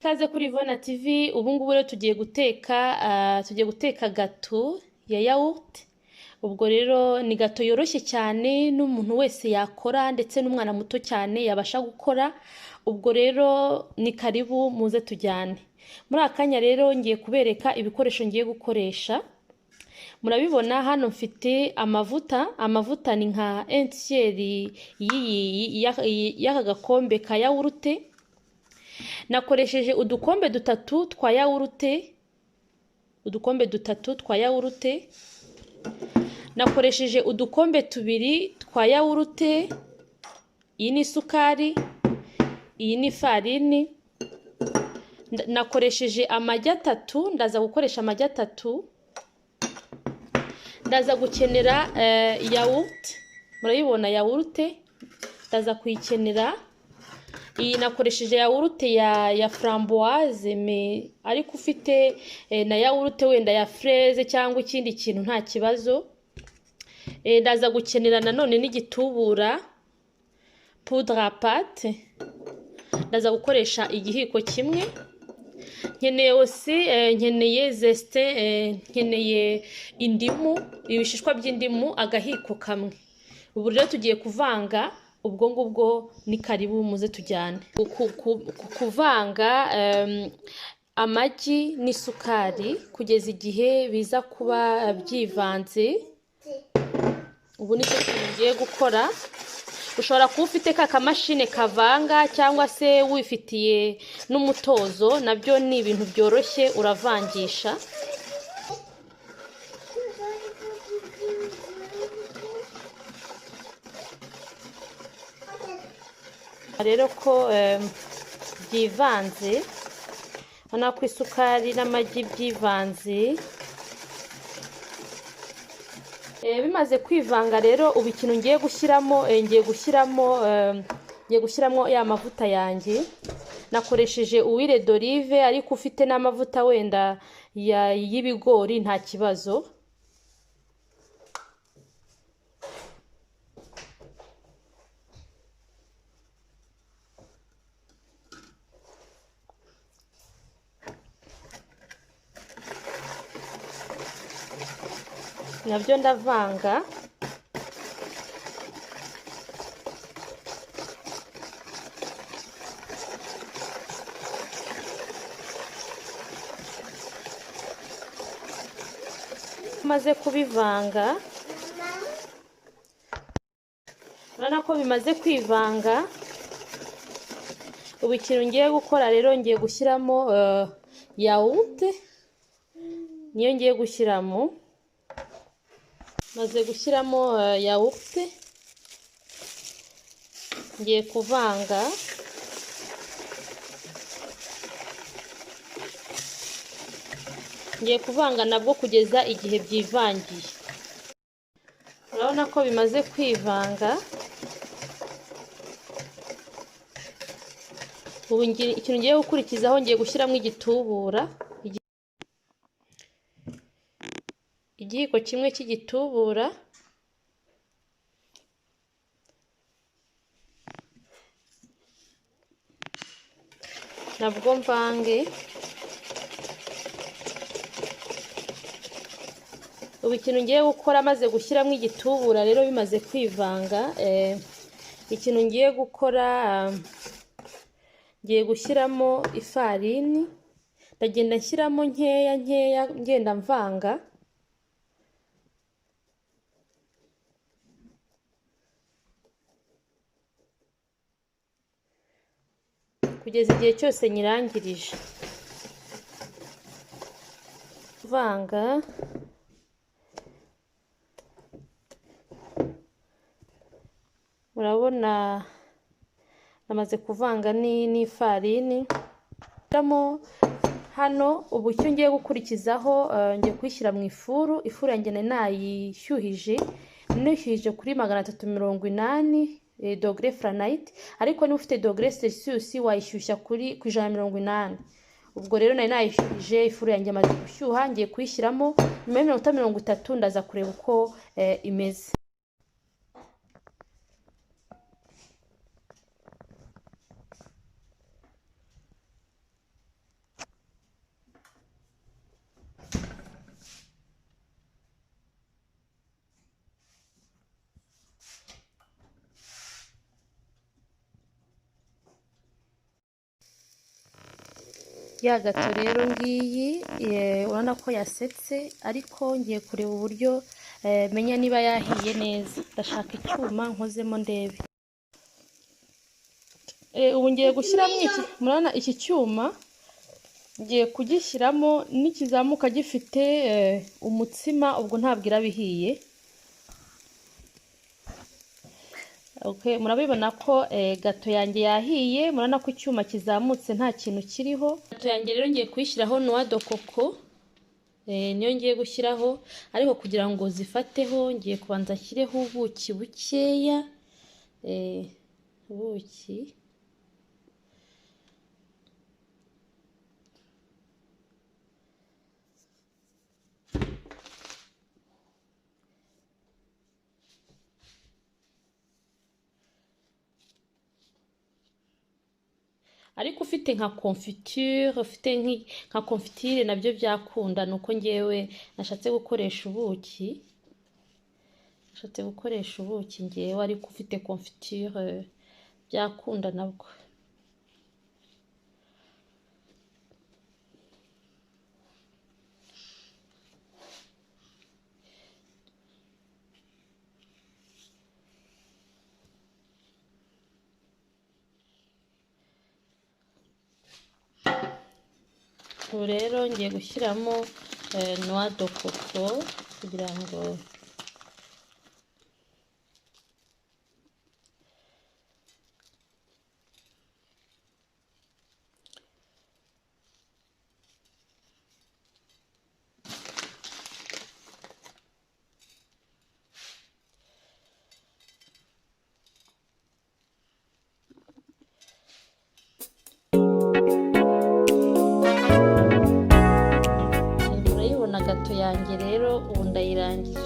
Kaze kuri Ivona TV. Ubu ngubu rero tugiye guteka gato ya yawurute. Ubwo rero ni gato yoroshye cyane n'umuntu wese yakora, ndetse n'umwana muto cyane yabasha gukora. Ubwo rero ni karibu muze tujyane. Muri akanya rero ngiye kubereka ibikoresho ngiye gukoresha. Murabibona hano mfite amavuta ni nka entieri y'aka gakombe ka yawurute. Nakoresheje udukombe dutatu twa yawurute, nakoresheje udukombe tubiri twa yawurute. Iyi ni isukari, iyi ni ifarini. Nakoresheje amagi atatu, ndaza gukoresha amagi atatu. Ndaza gukenera yawurute, murayibona yawurute, ndaza kuyikenera. Iyi nakoresheje yawurute ya framboise, ariko ufite na yawurute wenda ya fraise cyangwa ikindi kintu nta kibazo. Ndaza gukenera nanone n'igitubura, poudre à pâte. Ndaza gukoresha igihiko kimwe. Nkeneye zeste, nkeneye indimu, ibishishwa by'indimu agahiko kamwe. Ubu rero tugiye kuvanga. Ubwo ngubwo ni karibu muze tujyane. Kuvanga amagi n'isukari kugeza igihe biza kuba byivanze. Ubu nicyo tugiye gukora. Ushobora kuba ufite ka kamashini kavanga, cyangwa se wifitiye n'umutozo, nabyo ni ibintu byoroshye uravangisha. Rero ko byivanze, ubona ko isukari n'amagi byivanze. Bimaze kwivanga rero, ubu ikintu ngiye gushyiramo ya mavuta yanjye. Nakoresheje huile d'olive, ariko ufite n'amavuta wenda y'ibigori nta kibazo. Nabyo ndavanga. Maze kubivanga, urabona ko bimaze kwivanga. Ubu ikintu ngiye gukora rero, ngiye gushyiramo yawurute. Niyo ngiye gushyiramo. Maze gushyiramo yawurute, ngiye kuvanga. Ngiye kuvanga nabwo kugeza igihe byivangiye. Urabona ko bimaze kwivanga. Ubu ikintu ngiye gukurikizaho, ngiye gushyiramo igitubura, igihiko kimwe cy'igitubura. Nabwo mvange. Ubu ikintu ngiye gukora, maze gushyiramo igitubura rero bimaze kwivanga, ikintu ngiye gukora, ngiye gushyiramo ifarini. Ndagenda nshyiramo nkeya ngenda mvanga kugeza igihe cyose nyirangirije kuvanga. Murabona namaze kuvanga n'ifarini. Hano ubu icyo ngiye gukurikizaho, ngiye kuyishyira mu ifuru. Ifuru yanjye nayishyuhije kuri 380 dogere Fahrenheit, ariko niba ufite dogere Celsius wayishyushya kuri 180. Ubwo rero nayishyuhije, ifuru yanjye amaze gushyuha. Ngiye kuyishyiramo nyuma y'iminota 30, ndaza kureba uko imeze. Ya gato rero ngiyi urabona ko yasetse, ariko ngiye kureba uburyo menya niba yahiye neza. Ndashaka icyuma nkozemo ndebe. Ubu ngiye gushyiramo murabona iki cyuma ngiye kugishyiramo, nikizamuka gifite umutsima ubwo ntabwo iraba ihiye. Okay, murabibona ko gato yanjye yahiye, murabona ko icyuma kizamutse nta kintu kiriho. Gato yanjye rero ngiye kuyishyiraho noix de coco, niyo ngiye gushyiraho, ariko kugira ngo zifateho ngiye kubanza nshyireho ubuki bukeya, ubuki ariko ufite nka confiture, ufite nka confitire nabyo byakunda. Nuko ngewe nashatse gukoresha ubuki, ngewe ariko ufite confiture byakunda nabwo. Ubu rero ngiye gushyiramo noix de coco kugira ngo gato yanjye rero ubu ndayirangije.